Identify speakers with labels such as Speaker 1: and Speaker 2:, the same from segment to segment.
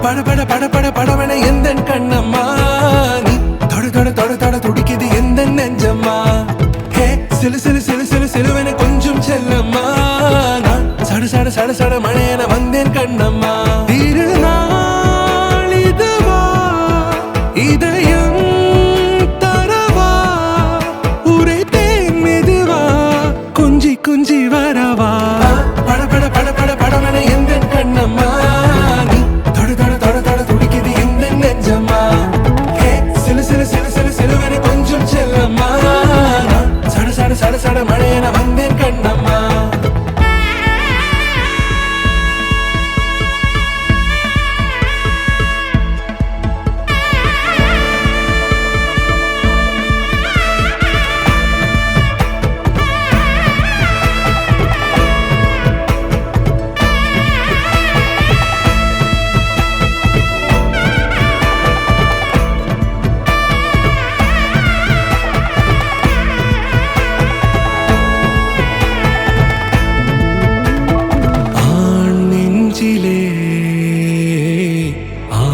Speaker 1: பட பட பட பட படவன எந்த கண்ணம்மா நீ தொட தொட தொட தொட துடிக்குது எந்த நெஞ்சம்மா ஹே சிலு சிலு சிலு சிலு சிலுவன கொஞ்சம் செல்லம்மா நான் சட சட சட சட மழையன வந்தேன் கண்ணம்மா திருநாள் இதுவா இதயம் தரவா உரைத்தேன் மெதுவா குஞ்சி குஞ்சி வரவா பட பட பட பட படவன எந்த கண்ணம்மா நீ தொட தொட தொட தொட துடிக்குது எந்த நெஞ்சம்மா ஹே சிலு சிலு சிலு சிலு சிலுவன கொஞ்சம் செல்லம்மா நான் சட சட சட சட மழையன வந்தேன் கண்ணம்மா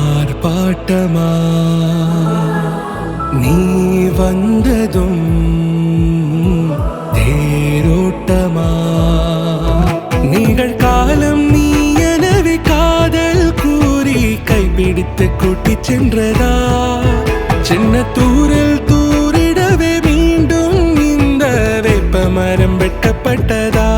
Speaker 1: ஆர்ப்பாட்டமா நீ வந்ததும் தேரோட்டமா நிகழ்காலம் நீ எனவே காதல் கூறி கைப்பிடித்து கூட்டிச் சென்றதா சின்ன தூரல் தூரிடவே மீண்டும் இந்த வேப்ப மரம் வெட்டப்பட்டதா